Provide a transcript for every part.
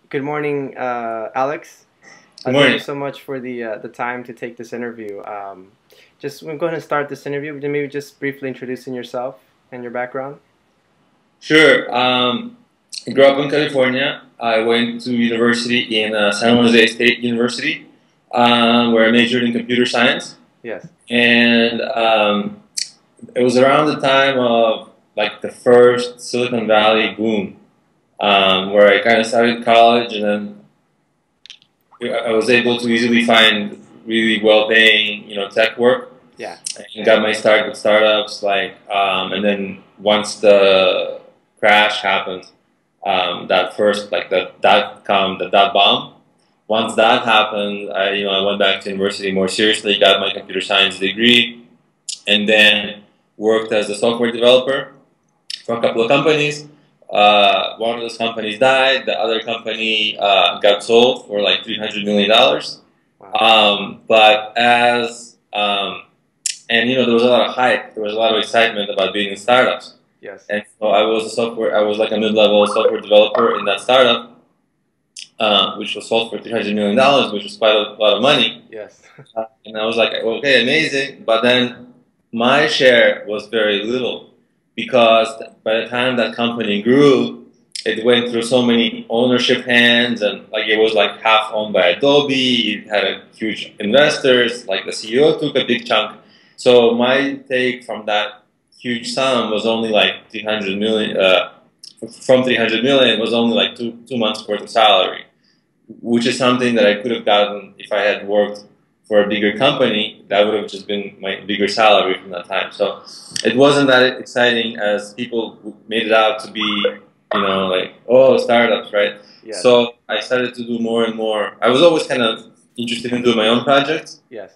Good morning, Alex. Good Thank you morning. so much for the time to take this interview. We're going to start this interview. Maybe just briefly introducing yourself and your background. Sure. I grew up in California. I went to university in San Jose State University, where I majored in computer science. Yes. And it was around the time of like the first Silicon Valley boom, where I kind of started college, and then I was able to easily find really well-paying, tech work, Yeah. and got my start with startups. And then once the crash happened, that first like the dot bomb. Once that happened, I went back to university more seriously, got my computer science degree, and then worked as a software developer for a couple of companies. One of those companies died. The other company got sold for like $300 million. Wow. But as and there was a lot of hype. There was a lot of excitement about being in startups. Yes. And so I was like a mid-level software developer in that startup, which was sold for $300 million, which was quite a lot of money. Yes. And I was like, okay, amazing. But then my share was very little because by the time that company grew, it went through so many ownership hands, and like it was like half owned by Adobe. It had a huge investors. Like the CEO took a big chunk. So my take from that huge sum was only like 300 million. From 300 million was only like two months worth of salary, which is something that I could have gotten if I had worked for a bigger company. That would have just been my bigger salary from that time. So it wasn't that exciting as people made it out to be, like, oh, startups, right? Yes. So I started to do more and more. I was always kind of interested in doing my own projects. Yes.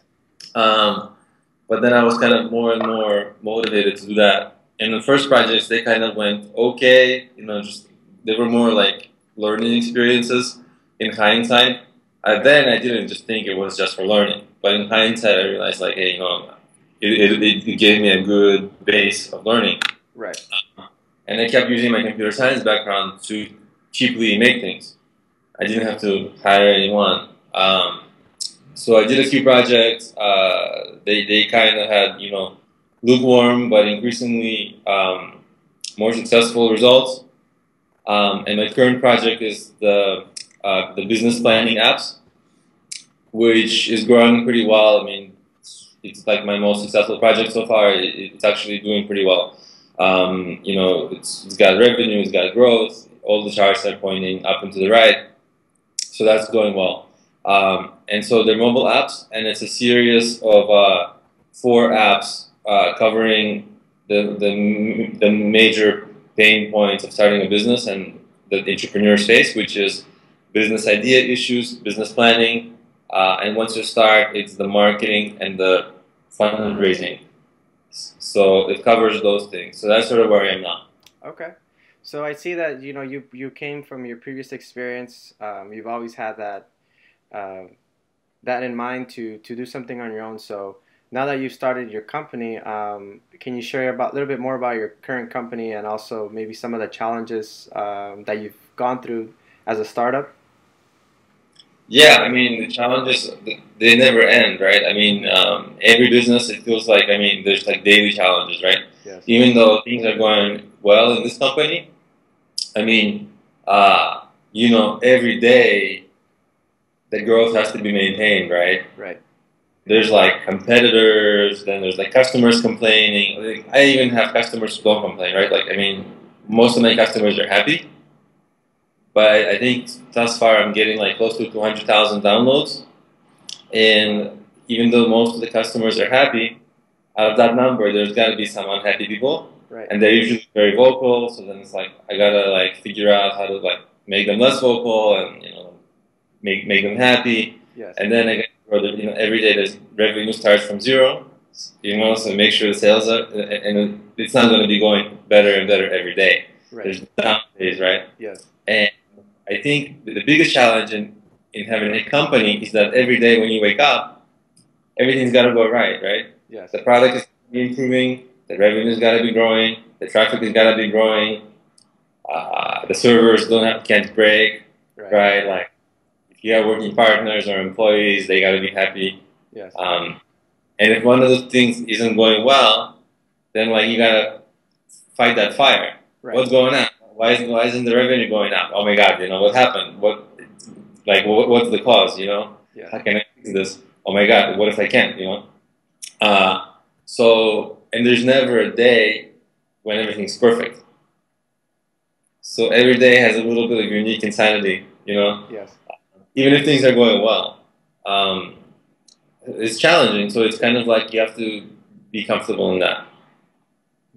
But then I was kind of more and more motivated to do that. And the first projects, they kind of went okay, just they were more like learning experiences in hindsight. Then I didn't just think it was just for learning, but in hindsight, I realized like, hey, it gave me a good base of learning. Right. And I kept using my computer science background to cheaply make things. I didn't have to hire anyone. So I did a few projects. They kind of had, lukewarm but increasingly more successful results. And my current project is the business planning apps, which is growing pretty well. I mean, it's like my most successful project so far. It's actually doing pretty well. It's got revenue, it's got growth. All the charts are pointing up and to the right, so that's going well. And so they're mobile apps, and it's a series of 4 apps covering the major pain points of starting a business and the entrepreneur space, which is business idea issues, business planning, and once you start, it's the marketing and the fundraising. So it covers those things. So that's sort of where I am now. Okay. So I see that you came from your previous experience. You've always had uh, that in mind to do something on your own. So now that you've started your company, can you share about a little bit more about your current company and also maybe some of the challenges that you've gone through as a startup? Yeah, I mean, the challenges, they never end, right? I mean, every business, it feels like, I mean, there's like daily challenges, right? Yes. Even though things are going well in this company, I mean, every day the growth has to be maintained, right? Right. There's like competitors, then there's like customers complaining. Like, I even have customers who don't complain, right? Like, I mean, most of my customers are happy, but I think thus far I'm getting like close to 200,000 downloads. And even though most of the customers are happy, out of that number, there's got to be some unhappy people, Right. and they're usually very vocal. So then it's like I gotta like figure out how to like make them less vocal and make them happy. Yes. And then I got every day there's revenue starts from zero. So make sure the sales are, and it's not going to be going better and better every day. Right. There's down days, right? Yes. And I think the biggest challenge in having a company is that every day when you wake up, everything's got to go right? Yes. The product is improving, the revenue's got to be growing, the traffic has got to be growing, the servers can't break, Right. right? Like if you have working partners or employees, they got to be happy. Yes. And if one of those things isn't going well, then like you gotta fight that fire. Right. What's going on? Why isn't the revenue going up? Oh my God, what happened? What's the cause? Yes. How can I fix this? Oh my God, what if I can't? And there's never a day when everything's perfect. So every day has a little bit of unique insanity, Yes. even if things are going well. It's challenging, so it's kind of like you have to be comfortable in that.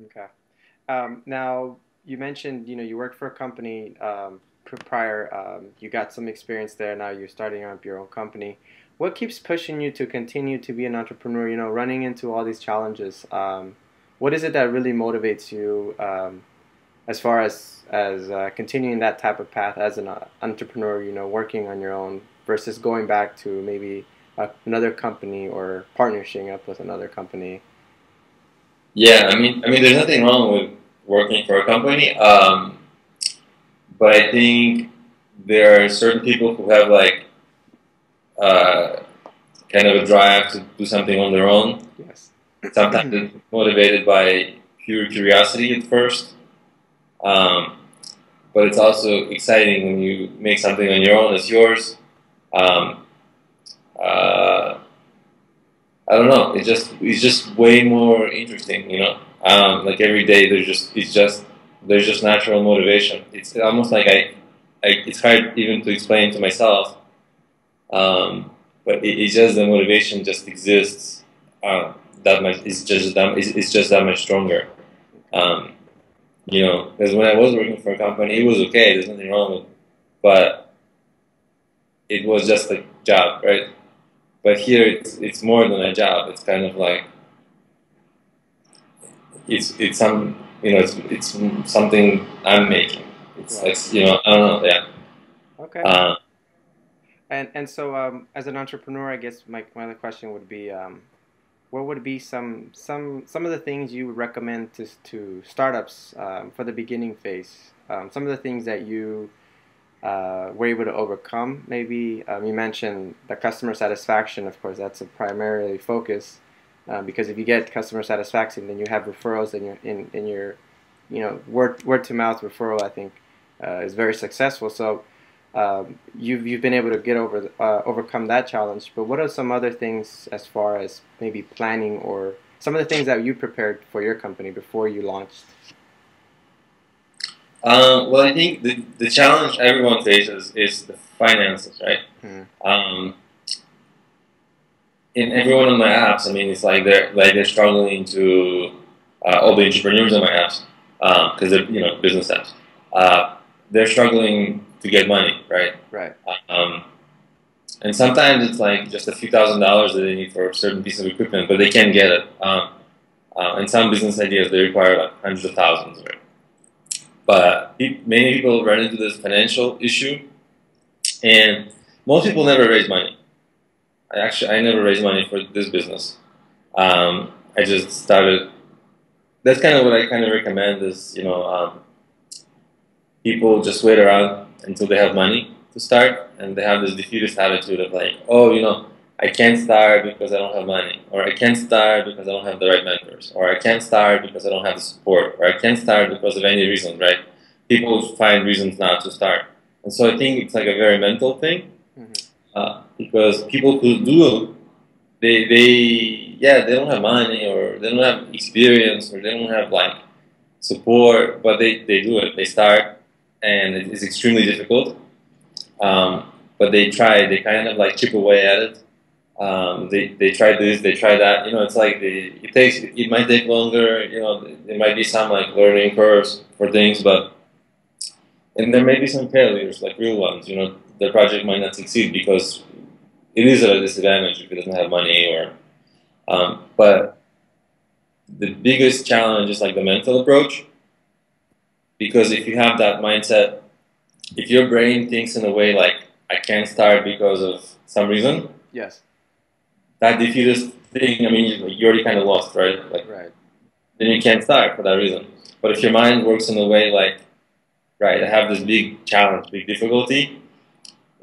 Okay. Now you mentioned you worked for a company prior. You got some experience there. Now you're starting up your own company. What keeps pushing you to continue to be an entrepreneur? Running into all these challenges. What is it that really motivates you as far as continuing that type of path as an entrepreneur? Working on your own versus going back to maybe another company or partnering up with another company. Yeah, there's nothing wrong with working for a company, but I think there are certain people who have like kind of a drive to do something on their own. Yes. Sometimes it's motivated by pure curiosity at first, but it's also exciting when you make something on your own. It's yours. I don't know. It's just way more interesting. Like every day there's just natural motivation. It's almost like it's hard even to explain to myself. But it's just the motivation just exists that much. It's just that much stronger. Because when I was working for a company, it was okay. There's nothing wrong with it, but it was just a job, right? But here it's more than a job. It's kind of like it's something I'm making. It's Right. like I don't know, yeah. Okay. And so as an entrepreneur, I guess my other question would be, what would be some of the things you would recommend to startups for the beginning phase? Some of the things that you were able to overcome. Maybe you mentioned the customer satisfaction. Of course, that's a primary focus because if you get customer satisfaction, then you have referrals, and in your word to mouth referral, I think is very successful. So you've been able to overcome that challenge. But what are some other things as far as maybe planning or some of the things that you prepared for your company before you launched? Well, I think the challenge everyone faces is the finances, right? In every one of my apps, it's like they're struggling to all the entrepreneurs on my apps because they're business apps. They're struggling to get money, right? Right. And sometimes it's like just a few $1,000s that they need for a certain piece of equipment, but they can't get it. And some business ideas they require like hundreds of thousands, right? But many people run into this financial issue, and most people never raise money. I never raised money for this business. I just started. That's kind of what I kind of recommend is, people just wait around until they have money to start, and they have this defeatist attitude of like, oh, I can't start because I don't have money, or I can't start because I don't have the right mentors, or I can't start because I don't have the support, or I can't start because of any reason, right? People find reasons not to start. And so I think it's like a very mental thing, because people who do, they don't have money, or they don't have experience, or they don't have like support, but they do it. They start, and it is extremely difficult. But they try. They kind of like chip away at it. They try this, they try that. It's like it might take longer. There might be some like learning curves for things, and there may be some failures, like real ones. The project might not succeed because it is at a disadvantage if it doesn't have money, but the biggest challenge is like the mental approach, because if you have that mindset, if your brain thinks in a way like I can't start because of some reason, yes, that defeatist thing, you already kind of lost, right? Like, right. Then you can't start for that reason. But if your mind works in a way like, right, I have this big challenge, big difficulty,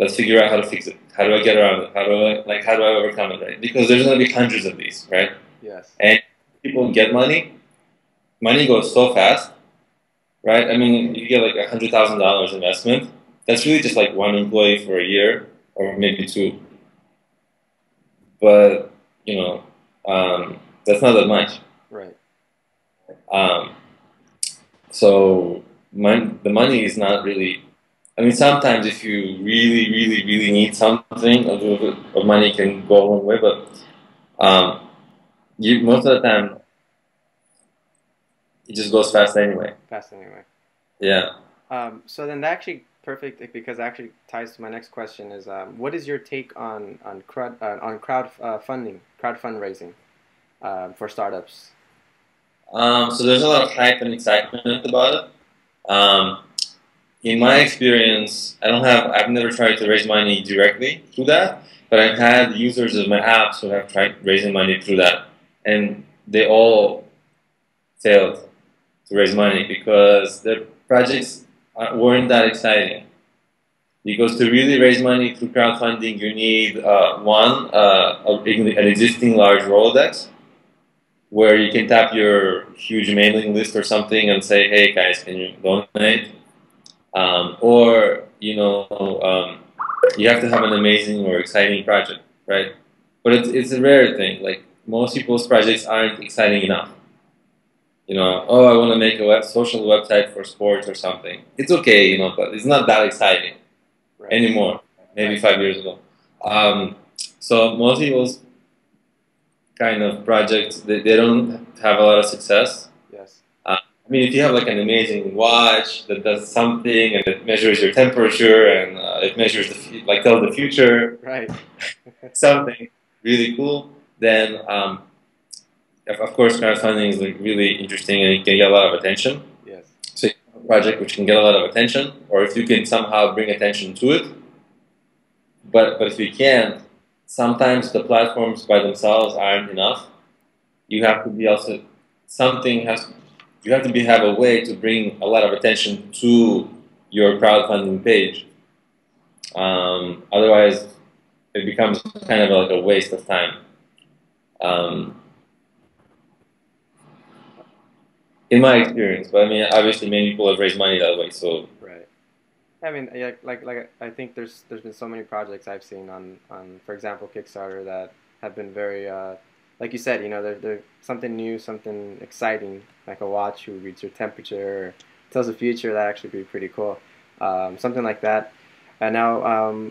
Let's figure out how to fix it. How do I get around it? How do I overcome it, right? Because there's going to be hundreds of these, right? Yes. And people get money. Money goes so fast, right? I mean, you get like $100,000 investment. That's really just like one employee for a year or maybe two. But, you know, that's not that much. Right. Um, so the money is not really. I mean, sometimes if you really, really, really need something, a little bit of money can go a long way. But most of the time, it just goes fast anyway. Fast anyway. Yeah. So then that actually perfect because it actually ties to my next question is what is your take on crowdfunding, crowdfundraising for startups? So there's a lot of hype and excitement about it. In my experience, I've never tried to raise money directly through that, but I've had users of my apps who have tried raising money through that, and they all failed to raise money because their projects weren't that exciting. Because to really raise money through crowdfunding, you need an existing large Rolodex where you can tap your huge mailing list or something and say, "Hey guys, can you donate?" Or you have to have an amazing or exciting project, right? But it's a rare thing. Like most people's projects aren't exciting enough. Oh, I want to make a social website for sports or something. It's okay, but it's not that exciting anymore. Maybe 5 years ago. So most people's kind of projects, they don't have a lot of success. Yes. I mean, if you have like an amazing watch that does something and it measures your temperature and it measures tells the future, right? something really cool, then of course crowdfunding is like really interesting and it can get a lot of attention. Yes. So you have a project which can get a lot of attention, or if you can somehow bring attention to it. But if you can't, sometimes the platforms by themselves aren't enough. You have to be also you have to have a way to bring a lot of attention to your crowdfunding page. Otherwise, it becomes kind of like a waste of time. In my experience, but I mean, obviously, many people have raised money that way. So right. I mean, yeah, like I think there's been so many projects I've seen on for example Kickstarter that have been very like you said, they're something new, something exciting, like a watch who reads your temperature, or tells the future. That actually be pretty cool, something like that. And now,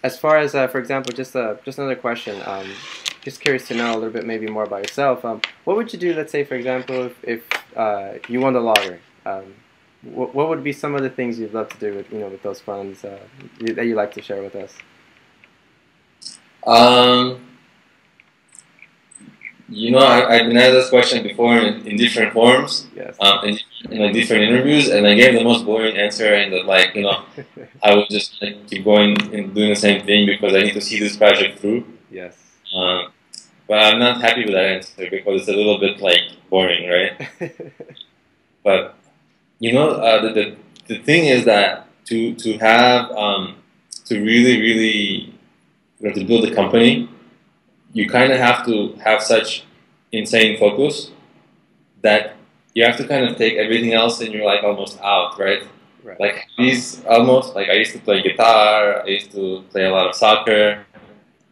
as far as for example, just another question. Just curious to know a little bit maybe more about yourself. What would you do? Let's say, for example, if you won the lottery. What would be some of the things you'd love to do with those funds that you like to share with us? I've been asked this question before in different forms, yes, in like different interviews, and I gave the most boring answer, and that I would just keep going and doing the same thing because I need to see this project through. Yes. But I'm not happy with that answer because it's a little bit boring, right? But the thing is that to have to really to build a company, you kind of have to have such insane focus that you have to kind of take everything else and you're almost out, right? Right. Like these almost I used to play guitar, I used to play a lot of soccer,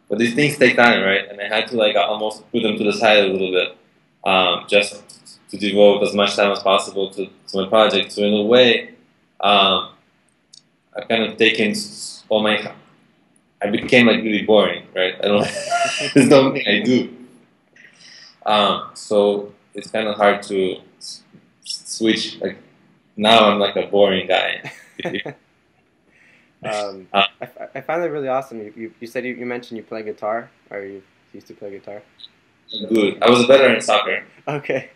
but these things take time, right? And I had to almost put them to the side a little bit, just to devote as much time as possible to my project. So in a way, I've kind of taken all my. I became really boring, right? I don't. There's nothing I do. So it's kind of hard to switch. Now I'm a boring guy. I find that really awesome. You said you mentioned you play guitar, or you used to play guitar. Good. I was better in soccer. Okay.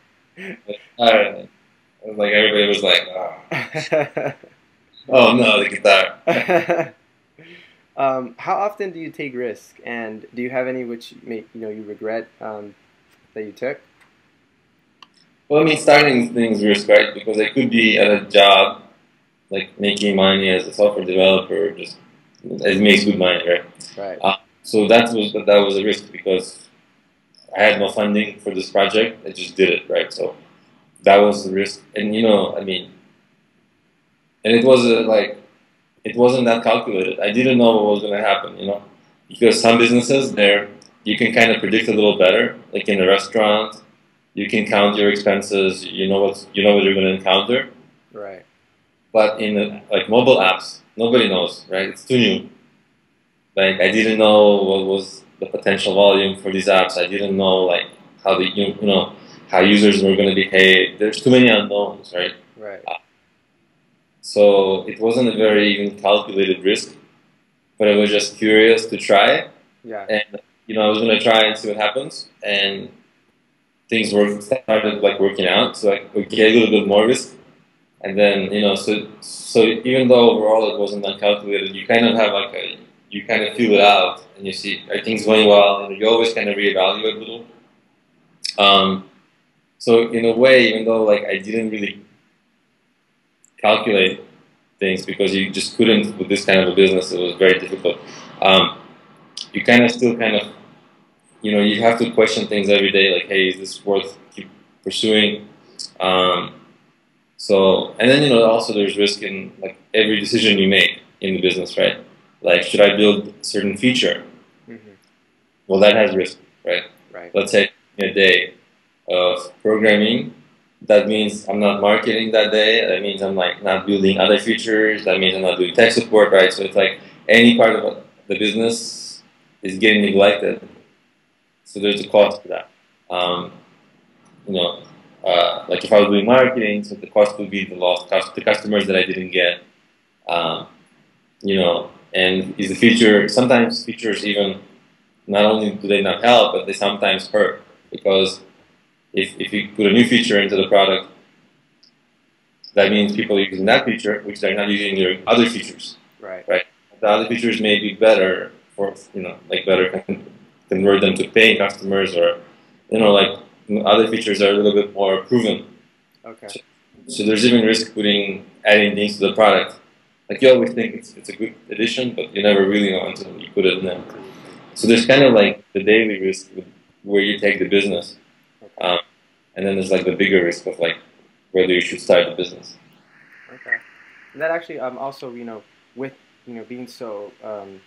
Everybody was like, oh, oh no, the guitar. How often do you take risks, and do you have any which you regret that you took? Well, I mean, starting things risk, right? Because I could be at a job, making money as a software developer, just it makes good money, right? Right. So that was a risk because I had no funding for this project. I just did it, right? So that was the risk, and I mean, and it was like it wasn't that calculated. I didn't know what was going to happen, because some businesses there you can kind of predict a little better. Like in a restaurant, you can count your expenses. You know what you're going to encounter. Right. But in like mobile apps, nobody knows, right? It's too new. Like I didn't know what was the potential volume for these apps. I didn't know like how how users were going to behave. There's too many unknowns, right? Right. So it wasn't a very even calculated risk, but I was just curious to try, Yeah. and I was going to try and see what happens, and things started like working out. So I could get a little bit more risk, and then so even though overall it wasn't uncalculated, you kind of have like you kind of feel it out, and you see are things going well, and you always kind of reevaluate a little. Um, so in a way, even though like I didn't really calculate things because you just couldn't with this kind of a business, it was very difficult. Um, you kind of still kind of you have to question things every day, like, hey, is this worth keep pursuing? Um, So, and then also there's risk in like every decision you make in the business, right? Like, should I build a certain feature? Mm-hmm. Well, that has risk, right? Right. Let's say in a day of programming, that means I'm not marketing that day. That means I'm like not building other features. That means I'm not doing tech support, right? So it's like any part of the business is getting neglected. So there's a cost to that. Um, you know, like if I was doing marketing, so the cost would be the lost cost, the customers that I didn't get, um, and is the feature, sometimes features even, not only do they not help, but they sometimes hurt, because if you put a new feature into the product, that means people are using that feature, which they're not using your other features, Right. right? The other features may be better for, like better convert them to paying customers, or, like other features are a little bit more proven. Okay. So there's even risk adding things to the product. Like you always think it's a good addition, but you never really know until you put it in there. So there's kind of like the daily risk where you take the business, Okay. and then there's like the bigger risk of like whether you should start the business. Okay. And that actually also with being so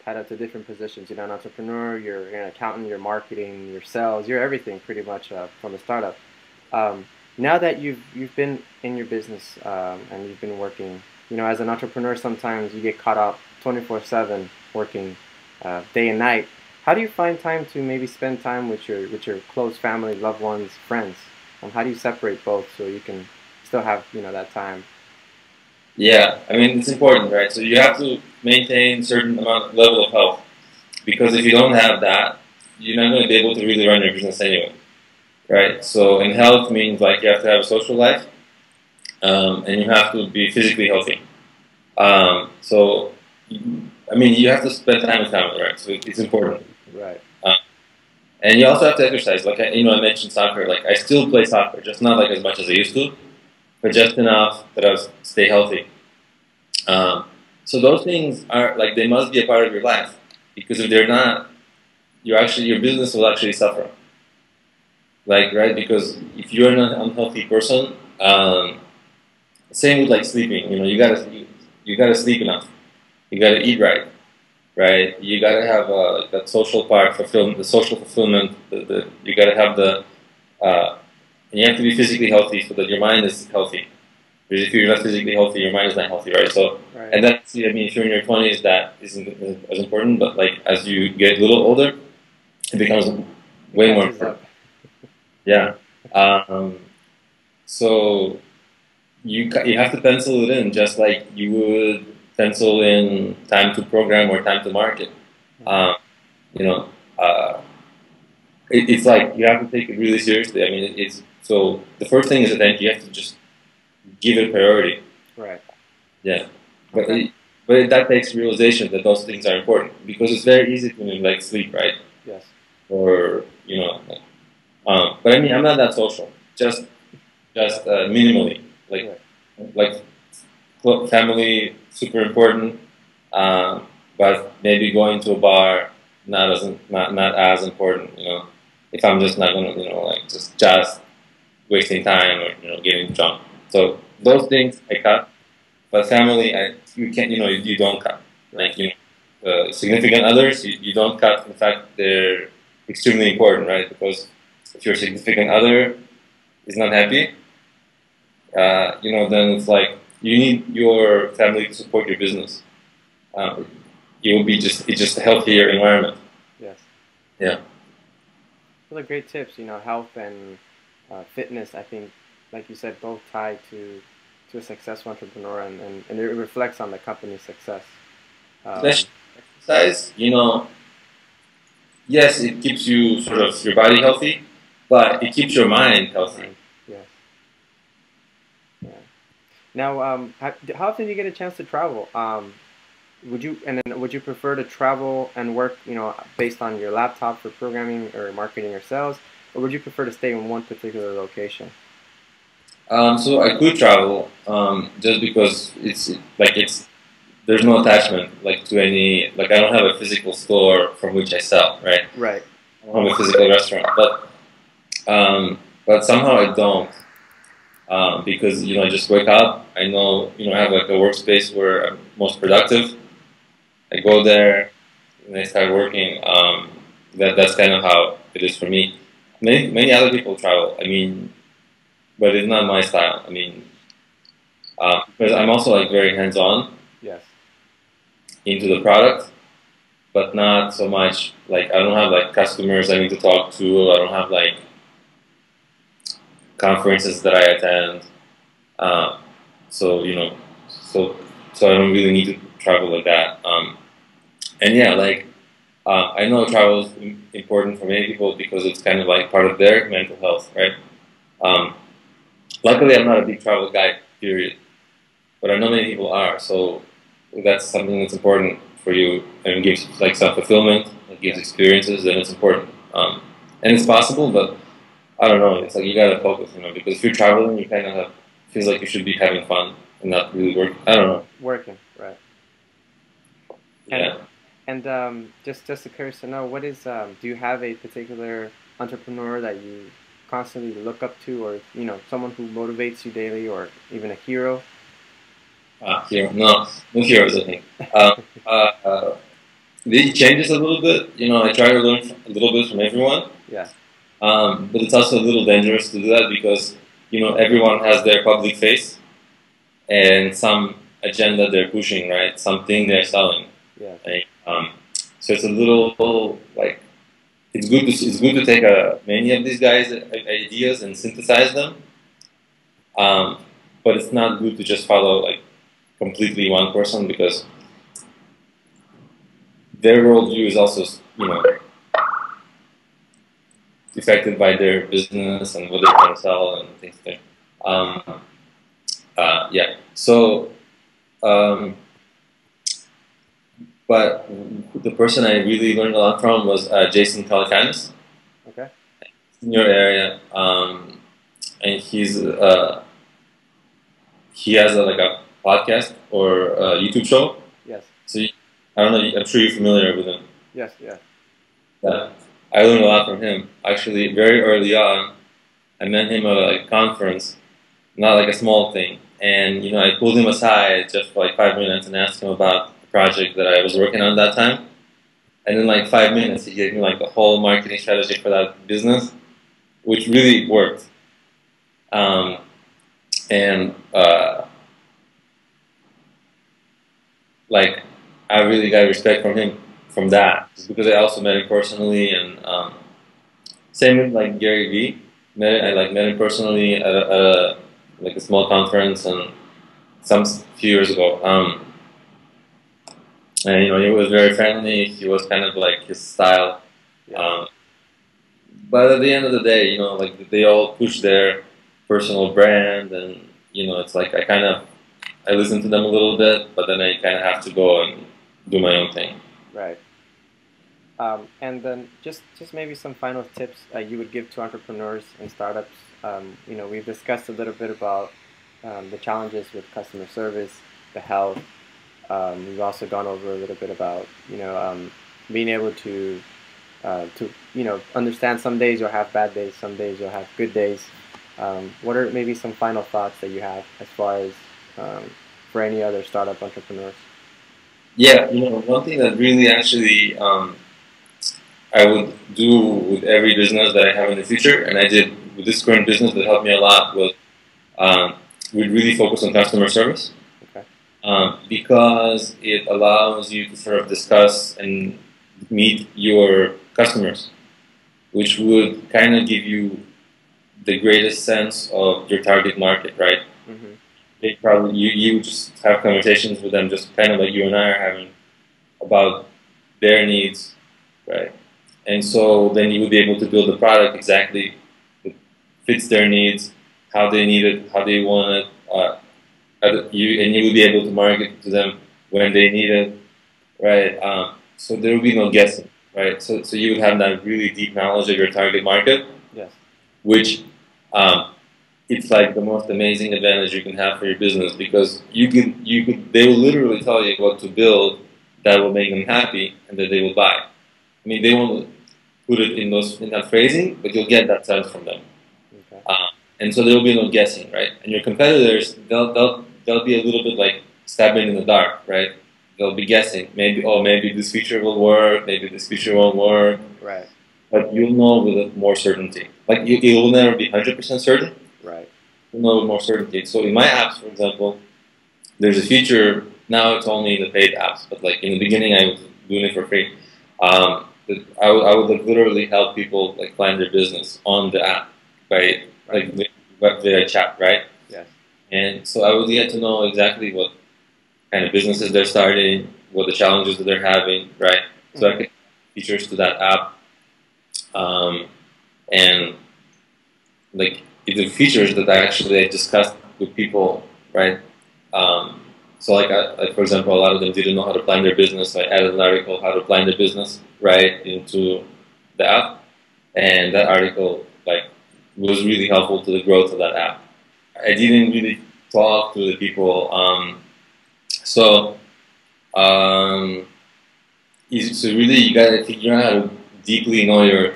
tied up to different positions. An entrepreneur, you're an accountant, you're marketing, you're sales, you're everything pretty much from a startup. Um, Now that you've been in your business and you've been working, as an entrepreneur, sometimes you get caught up 24/7 working day and night. How do you find time to maybe spend time with your close family, loved ones, friends? How do you separate both so you can still have that time? Yeah, I mean it's important, right? So you have to maintain certain amount level of health, because if you don't have that, you're not going to be able to really run your business anyway, right? So and health means like you have to have a social life, and you have to be physically healthy. So, I mean, you have to spend time with family, right? So it's important. Right. Um, and you also have to exercise. Like, I mentioned soccer. Like, I still play soccer, just not like as much as I used to, but just enough that I stay healthy. Um, so those things are like they must be a part of your life, because if they're not, your business will actually suffer. Like, right? Because if you're an unhealthy person, same with like sleeping. You gotta sleep enough. You gotta eat right? You gotta have that social part, the social fulfillment. You gotta have and you have to be physically healthy so that your mind is healthy. Because if you're not physically healthy, your mind is not healthy, right? So, Right. and that's, I mean, if you're in your 20s, that isn't as important, but like as you get a little older, it becomes way more Catches important. up. Yeah. Um, so you have to pencil it in, just like you would pencil in time to program or time to market. Um, you know, uh, it's like you have to take it really seriously. I mean, it's so the first thing is that you have to just give it priority. Right. Yeah, but Okay. that takes realization that those things are important, because it's very easy to neglect sleep, right? Yes. Or but I mean, I'm not that social. Just minimally, Right. like family super important. Um, but maybe going to a bar not as important. If I'm just not gonna like just wasting time or getting drunk. So those things I cut, but family you can't you don't cut. Like significant others you don't cut. In fact, they're extremely important, right? Because if your significant other is not happy, then it's like you need your family to support your business. It will be it's just a healthier environment. Yes. Yeah. Those are great tips. Health and fitness. I think, like you said, both tied to a successful entrepreneur, and it reflects on the company's success. Exercise, yes, it keeps you sort of your body healthy, but it keeps your mind healthy. Yes. Yeah. Now, how often do you get a chance to travel? Would you prefer to travel and work, based on your laptop for programming or marketing or sales, or would you prefer to stay in one particular location? So I could travel, just because there's no attachment to any, I don't have a physical store from which I sell, right? Right. I don't have a physical restaurant, but somehow I don't, because I just wake up. I know I have a workspace where I'm most productive. I go there and I start working. That's kind of how it is for me. Many other people travel. I mean, but it's not my style. I mean, because I'm also very hands-on. Yes. Into the product, but not so much I don't have customers I need to talk to. I don't have conferences that I attend. So so I don't really need to travel like that. And yeah, I know travel is important for many people because it's kind of part of their mental health, right? Luckily, I'm not a big travel guy, period. But I know many people are, so that's something that's important for you and gives some fulfillment, it gives experiences, and it's important. And it's possible, but I don't know. It's you gotta focus, because if you're traveling, you kind of feels like you should be having fun and not really work. I don't know. Working, right? Yeah. And just curious to know, do you have a particular entrepreneur that you constantly look up to, or someone who motivates you daily, or even a hero? Hero? No heroes, I think. It changes a little bit. I try to learn a little bit from everyone. Yeah. But it's also a little dangerous to do that because everyone has their public face and some agenda they're pushing, right? Something they're selling. Yeah. Right? So it's a little it's good to take many of these guys' ideas and synthesize them. But it's not good to just follow completely one person because their worldview is also affected by their business and what they're trying to sell and things like that. Yeah. So, but the person I really learned a lot from was Jason Calacanis. Okay. In your area, and he has a podcast or a YouTube show. Yes. So I don't know. I'm sure you're familiar with him. Yes. Yeah. I learned a lot from him. Actually, very early on, I met him at a conference, not a small thing. And I pulled him aside just for 5 minutes and asked him about the project that I was working on that time. And in 5 minutes, he gave me the whole marketing strategy for that business, which really worked. And I really got respect from him from that, just because I also met him personally, and same with Gary Vee. I met him personally at a small conference and few years ago. And he was very friendly. He was kind of his style. Yeah. But at the end of the day, they all push their personal brand, and it's I listen to them a little bit, but then I kind of have to go and do my own thing. Right. And then just maybe some final tips you would give to entrepreneurs and startups. We've discussed a little bit about the challenges with customer service, the health, We've also gone over a little bit about being able to understand some days you'll have bad days, some days you'll have good days. What are maybe some final thoughts that you have as far as for any other startup entrepreneurs? Yeah, one thing that really actually I would do with every business that I have in the future, and I did with this current business that helped me a lot, was um, we really focus on customer service Okay. because it allows you to sort of discuss and meet your customers, which would kind of give you the greatest sense of your target market, right? Mm-hmm. They probably you just have conversations with them, just kind of like you and I are having about their needs, right? And so then you would be able to build a product exactly that fits their needs, how they need it, how they want it, and you would be able to market to them when they need it, right? So there would be no guessing, right? So you would have that really deep knowledge of your target market, Yes. which it's like the most amazing advantage you can have for your business because they will literally tell you what to build that will make them happy and that they will buy. I mean, they won't put it in that phrasing, but you'll get that sense from them. Okay. And so there will be no guessing, right? And your competitors, they'll be a little bit like stabbing in the dark, right? They'll be guessing. Maybe this feature will work. Maybe this feature won't work. Right. But you'll know with more certainty. Like it will never be 100% certain. Right. You'll know with more certainty. So in my apps, for example, there's a feature. Now it's only in the paid apps, but like in the beginning, I was doing it for free. I would like literally help people like plan their business on the app, right? Right. Like via chat, right? Yes. And so I would get to know exactly what kind of businesses they're starting, what the challenges that they're having, right? So I could features to that app, and like the features that I discussed with people, right? So like for example, a lot of them didn't know how to plan their business. So I added an article how to plan their business right into the app, and that article like was really helpful to the growth of that app. I didn't really talk to the people, so um, so really you gotta figure out how to deeply know your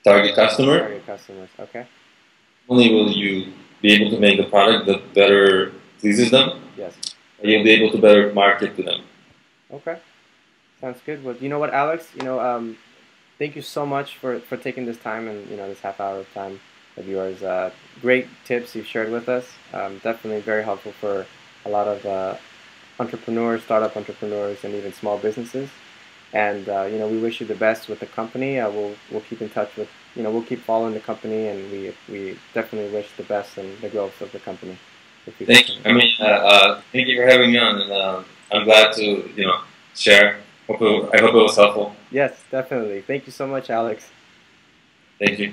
target customer. Target customers. Okay. Only will you be able to make a product that better pleases them, Yes. you'll be able to better market to them. Okay. Sounds good. Well, you know what, Alex? Thank you so much for taking this time and this half hour of time of yours. Great tips you've shared with us. Definitely very helpful for a lot of entrepreneurs, startup entrepreneurs, and even small businesses. And we wish you the best with the company. We'll keep in touch with we'll keep following the company, and we definitely wish the best and the growth of the company. Thank you. Thank you for having me on, and I'm glad to share. I hope it was helpful. Yes, definitely. Thank you so much, Alex. Thank you.